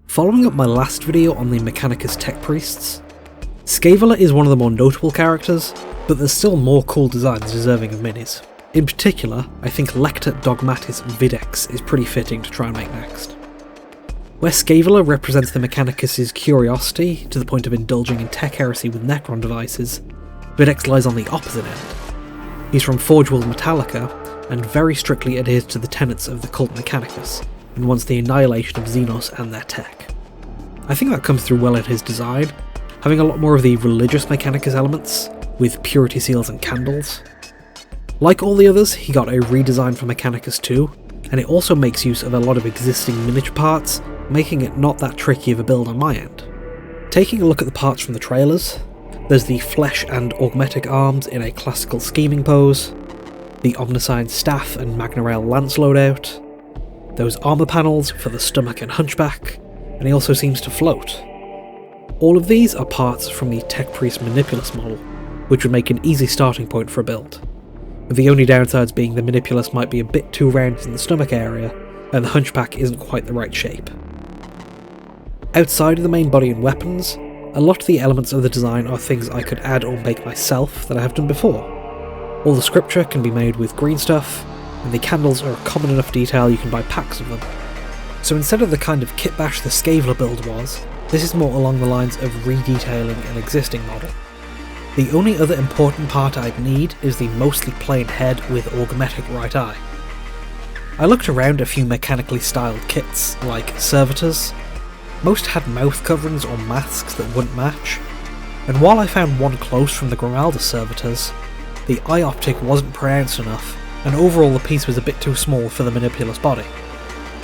Following up my last video on the Mechanicus Techpriests, Scaevola is one of the more notable characters, but there's still more cool designs deserving of minis. In particular, I think Lector Dogmatis Videx is pretty fitting to try and make next. Where Scaevola represents the Mechanicus' curiosity to the point of indulging in tech heresy with Necron devices, Videx lies on the opposite end. He's from Forge World Metallica, and very strictly adheres to the tenets of the cult Mechanicus, and wants the annihilation of Xenos and their tech. I think that comes through well in his design, having a lot more of the religious Mechanicus elements, with purity seals and candles. Like all the others, he got a redesign for Mechanicus 2, and it also makes use of a lot of existing miniature parts, making it not that tricky of a build on my end. Taking a look at the parts from the trailers, there's the flesh and augmetic arms in a classical scheming pose, the Omniscience staff and Magna Rail lance loadout, those armour panels for the stomach and hunchback, and he also seems to float. All of these are parts from the Tech Priest Manipulus model, which would make an easy starting point for a build, with the only downsides being the Manipulus might be a bit too rounded in the stomach area, and the hunchback isn't quite the right shape. Outside of the main body and weapons, a lot of the elements of the design are things I could add or make myself that I have done before. All the scripture can be made with green stuff, and the candles are a common enough detail you can buy packs of them. So instead of the kind of kitbash the Scaevola build was, this is more along the lines of redetailing an existing model. The only other important part I'd need is the mostly plain head with augmetic right eye. I looked around a few mechanically styled kits, like servitors. Most had mouth coverings or masks that wouldn't match, and while I found one close from the Grimalda servitors, the eye optic wasn't pronounced enough, and overall the piece was a bit too small for the Manipulus body.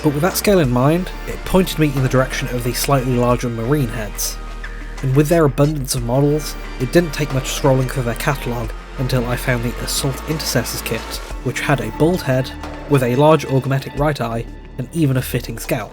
But with that scale in mind, it pointed me in the direction of the slightly larger marine heads. And with their abundance of models, it didn't take much scrolling through their catalogue until I found the Assault Intercessors kit, which had a bald head, with a large augmetic right eye, and even a fitting scowl.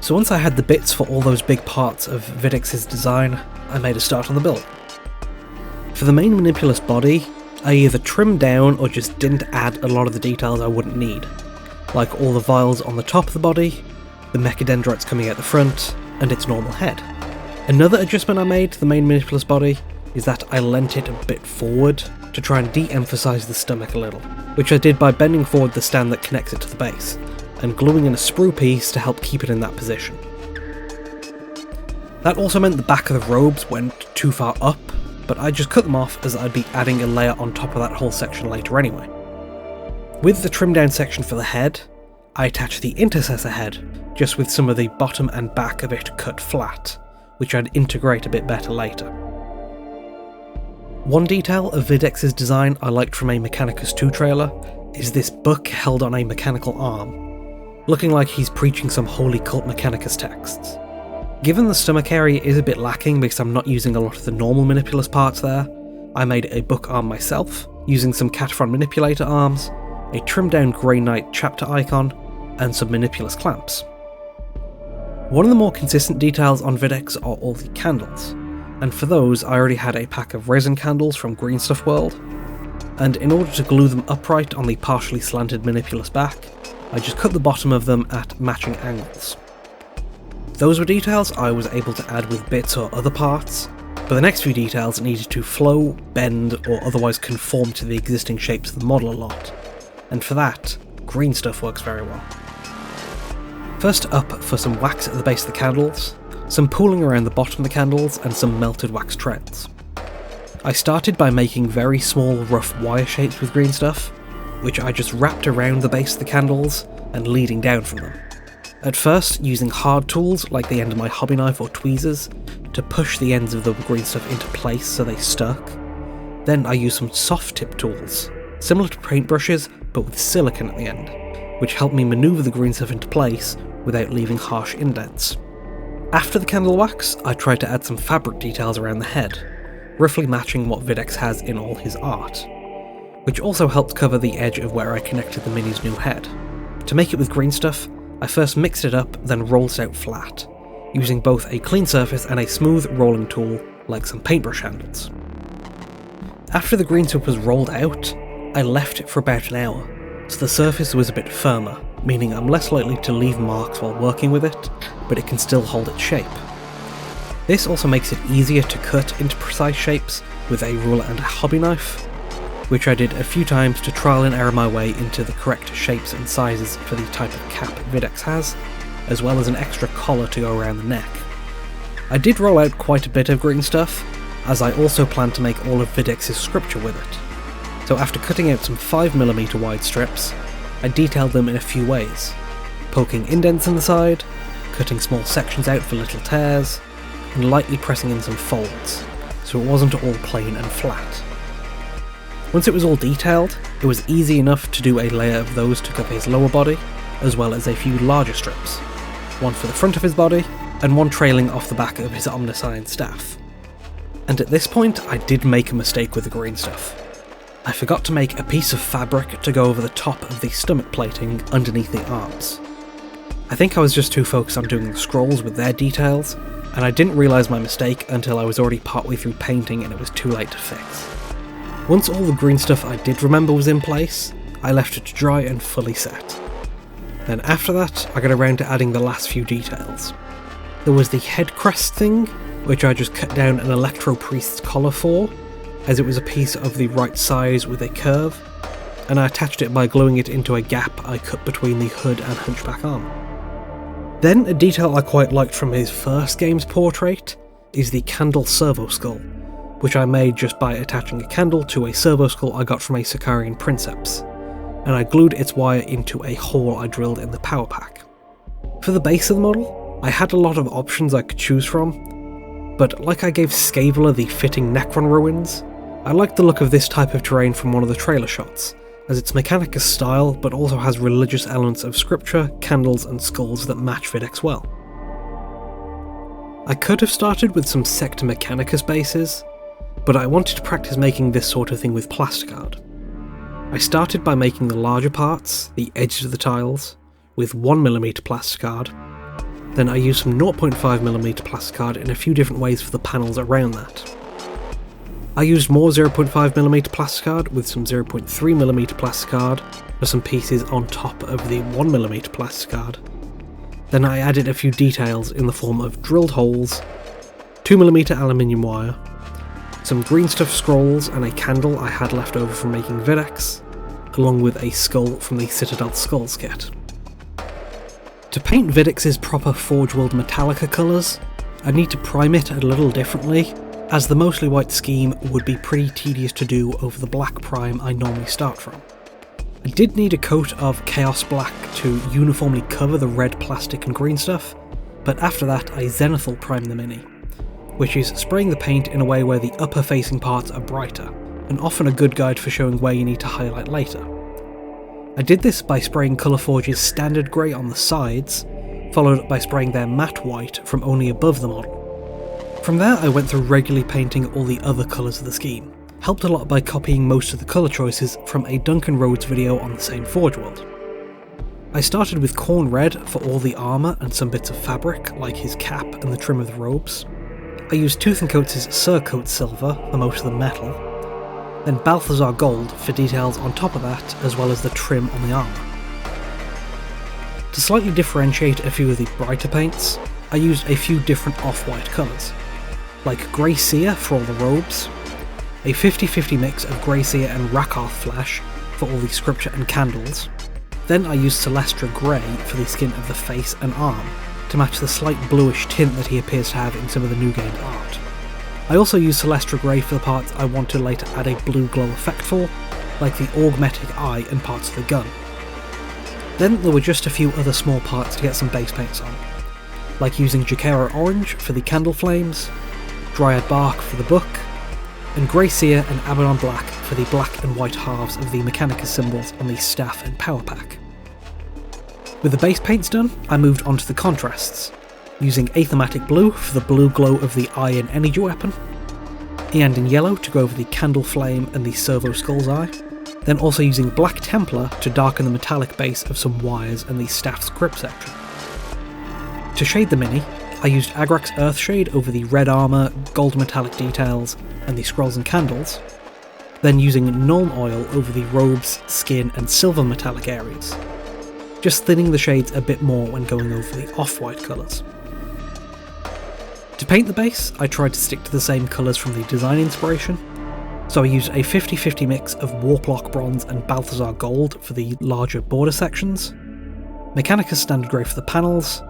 So once I had the bits for all those big parts of Videx's design, I made a start on the build. For the main Manipulus body, I either trimmed down or just didn't add a lot of the details I wouldn't need, like all the vials on the top of the body, the mechadendrites coming out the front, and its normal head. Another adjustment I made to the main Manipulus body is that I lent it a bit forward to try and de-emphasise the stomach a little, which I did by bending forward the stand that connects it to the base, and gluing in a sprue piece to help keep it in that position. That also meant the back of the robes went too far up, but I just cut them off as I'd be adding a layer on top of that whole section later anyway. With the trim down section for the head, I attached the intercessor head, just with some of the bottom and back of it cut flat, which I'd integrate a bit better later. One detail of Videx's design I liked from a Mechanicus 2 trailer is this book held on a mechanical arm, looking like he's preaching some holy cult Mechanicus texts. Given the stomach area is a bit lacking because I'm not using a lot of the normal Manipulus parts there, I made a book arm myself, using some Cataphren manipulator arms, a trimmed down Grey Knight chapter icon, and some Manipulus clamps. One of the more consistent details on Videx are all the candles, and for those I already had a pack of resin candles from Green Stuff World, and in order to glue them upright on the partially slanted Manipulus back, I just cut the bottom of them at matching angles. Those were details I was able to add with bits or other parts, but the next few details needed to flow, bend, or otherwise conform to the existing shapes of the model a lot, and for that, green stuff works very well. First up for some wax at the base of the candles, some pooling around the bottom of the candles, and some melted wax treads. I started by making very small rough wire shapes with green stuff, which I just wrapped around the base of the candles and leading down from them. At first, using hard tools like the end of my hobby knife or tweezers to push the ends of the green stuff into place so they stuck. Then I used some soft tip tools, similar to paintbrushes but with silicone at the end, which helped me manoeuvre the green stuff into place without leaving harsh indents. After the candle wax, I tried to add some fabric details around the head, roughly matching what Videx has in all his art, which also helped cover the edge of where I connected the mini's new head. To make it with green stuff, I first mixed it up, then rolled it out flat, using both a clean surface and a smooth rolling tool like some paintbrush handles. After the green stuff was rolled out, I left it for about an hour, so the surface was a bit firmer, meaning I'm less likely to leave marks while working with it, but it can still hold its shape. This also makes it easier to cut into precise shapes with a ruler and a hobby knife, which I did a few times to trial and error my way into the correct shapes and sizes for the type of cap Videx has, as well as an extra collar to go around the neck. I did roll out quite a bit of green stuff, as I also plan to make all of Videx's scripture with it. So after cutting out some 5mm wide strips, I detailed them in a few ways, poking indents in the side, cutting small sections out for little tears, and lightly pressing in some folds, so it wasn't all plain and flat. Once it was all detailed, it was easy enough to do a layer of those to cover his lower body, as well as a few larger strips, one for the front of his body, and one trailing off the back of his omniscient staff. And at this point, I did make a mistake with the green stuff. I forgot to make a piece of fabric to go over the top of the stomach plating underneath the arms. I think I was just too focused on doing the scrolls with their details, and I didn't realise my mistake until I was already partway through painting and it was too late to fix. Once all the green stuff I did remember was in place, I left it to dry and fully set. Then after that, I got around to adding the last few details. There was the head crest thing, which I just cut down an Lector Priest's collar for, as it was a piece of the right size with a curve, and I attached it by gluing it into a gap I cut between the hood and hunchback arm. Then a detail I quite liked from his first game's portrait is the candle servo skull, which I made just by attaching a candle to a servo skull I got from a Sicarian princeps, and I glued its wire into a hole I drilled in the power pack. For the base of the model, I had a lot of options I could choose from, but like I gave Scaevola the fitting Necron ruins, I liked the look of this type of terrain from one of the trailer shots, as it's Mechanicus style but also has religious elements of scripture, candles and skulls that match Videx well. I could have started with some Sector Mechanicus bases, but I wanted to practice making this sort of thing with plasticard. I started by making the larger parts, the edges of the tiles, with 1mm plasticard, then I used some 0.5mm plasticard in a few different ways for the panels around that. I used more 0.5mm plasticard with some 0.3mm plasticard for some pieces on top of the 1mm plasticard. Then I added a few details in the form of drilled holes, 2mm aluminium wire, some green stuff scrolls and a candle I had left over from making Videx, along with a skull from the Citadel Skulls kit. To paint Videx's proper Forge World Metallica colours, I need to prime it a little differently, as the mostly white scheme would be pretty tedious to do over the black prime I normally start from. I did need a coat of Chaos Black to uniformly cover the red plastic and green stuff, but after that I zenithal prime the Mini, which is spraying the paint in a way where the upper facing parts are brighter, and often a good guide for showing where you need to highlight later. I did this by spraying Colourforge's standard grey on the sides, followed by spraying their matte white from only above the model. From there I went through regularly painting all the other colours of the scheme, helped a lot by copying most of the colour choices from a Duncan Rhodes video on the same Forge World. I started with corn red for all the armour and some bits of fabric, like his cap and the trim of the robes. I used Tooth & Coates' Surcoat silver for most of the metal, then Balthazar gold for details on top of that, as well as the trim on the armour. To slightly differentiate a few of the brighter paints, I used a few different off-white colours, like Grey Seer for all the robes, a 50-50 mix of Grey Seer and Rakarth flesh for all the scripture and candles. Then I used Celestra Grey for the skin of the face and arm, to match the slight bluish tint that he appears to have in some of the new game's art. I also used Celestra Grey for the parts I want to later add a blue glow effect for, like the Augmetic eye and parts of the gun. Then there were just a few other small parts to get some base paints on, like using Jakera Orange for the candle flames, Dryad Bark for the book, and Grey Seer and Abaddon Black for the black and white halves of the Mechanicus symbols on the staff and power pack. With the base paints done, I moved on to the contrasts, using Aethematic Blue for the blue glow of the eye and energy weapon, Eandon Yellow to go over the candle flame and the servo skull's eye, then also using Black Templar to darken the metallic base of some wires and the staff's grip section. To shade the Mini, I used Agrax Earthshade over the red armour, gold metallic details, and the scrolls and candles, then using Nuln Oil over the robes, skin and silver metallic areas. just thinning the shades a bit more when going over the off-white colours. To paint the base, I tried to stick to the same colours from the design inspiration, so I used a 50-50 mix of Warplock Bronze and Balthazar Gold for the larger border sections, Mechanicus Standard Grey for the panels,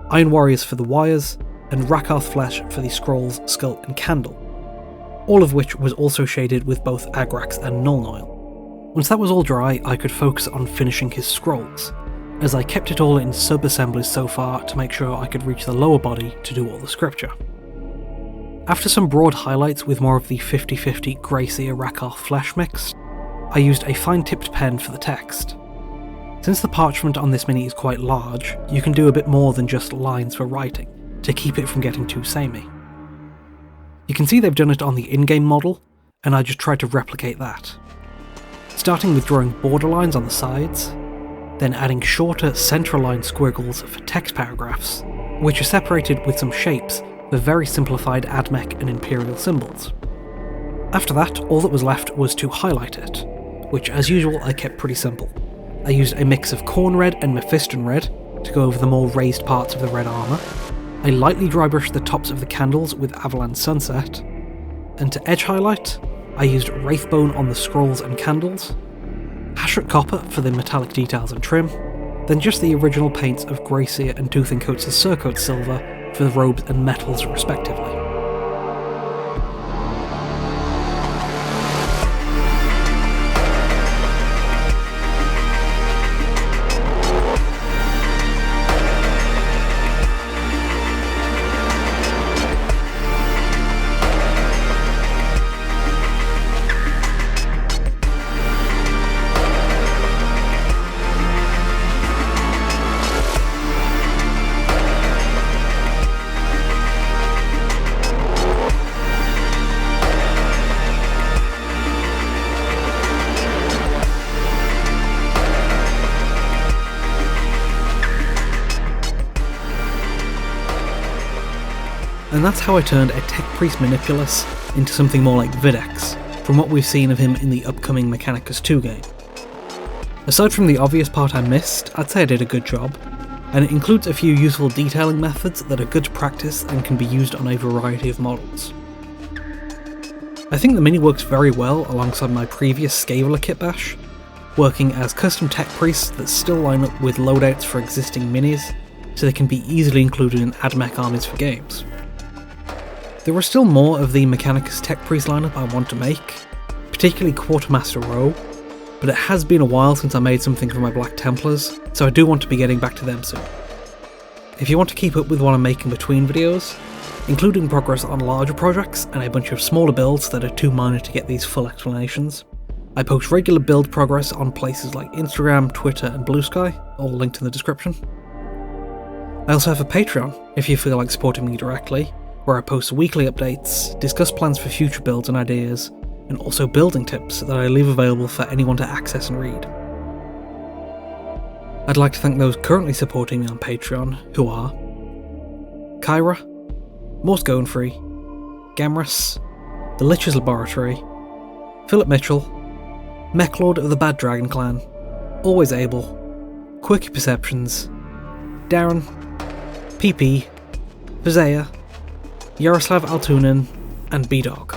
Iron Warriors for the wires, and Rakarth Flesh for the scrolls, skull and candle, all of which was also shaded with both Agrax and Nuln Oil. Once that was all dry, I could focus on finishing his scrolls, as I kept it all in sub-assemblies so far to make sure I could reach the lower body to do all the scripture. After some broad highlights with more of the 50-50 Greyseer Rakarth Flesh mix, I used a fine-tipped pen for the text. Since the parchment on this mini is quite large, you can do a bit more than just lines for writing, to keep it from getting too samey. You can see they've done it on the in-game model, and I just tried to replicate that. Starting with drawing borderlines on the sides, then adding shorter central-line squiggles for text paragraphs, which are separated with some shapes for very simplified AdMech and Imperial symbols. After that, all that was left was to highlight it, which as usual I kept pretty simple. I used a mix of Corn Red and Mephiston Red to go over the more raised parts of the red armour. I lightly dry brushed the tops of the candles with Avalan Sunset, and to edge highlight, I used Wraithbone on the scrolls and candles, Hashrat Copper for the metallic details and trim, then just the original paints of Greyseer and Tooth & Coats' Surcoat Silver for the robes and metals respectively. And that's how I turned a Tech Priest Manipulus into something more like Videx, from what we've seen of him in the upcoming Mechanicus 2 game. Aside from the obvious part I missed, I'd say I did a good job, and it includes a few useful detailing methods that are good to practice and can be used on a variety of models. I think the mini works very well alongside my previous Scaevola kitbash, working as custom Tech Priests that still line up with loadouts for existing minis, so they can be easily included in AdMech armies for games. There are still more of the Mechanicus Techpriests lineup I want to make, particularly Quartermaster Row, but it has been a while since I made something for my Black Templars, so I do want to be getting back to them soon. If you want to keep up with what I'm making between videos, including progress on larger projects and a bunch of smaller builds that are too minor to get these full explanations, I post regular build progress on places like Instagram, Twitter and Blue Sky, all linked in the description. I also have a Patreon, if you feel like supporting me directly, where I post weekly updates, discuss plans for future builds and ideas, and also building tips that I leave available for anyone to access and read. I'd like to thank those currently supporting me on Patreon, who are Kyra, Morse Going Free, Gamrus, The Lich's Laboratory, Philip Mitchell, Mechlord of the Bad Dragon Clan, Always Able, Quirky Perceptions, Darren, PP, Fazea, Yaroslav Altunin, and B-Dog.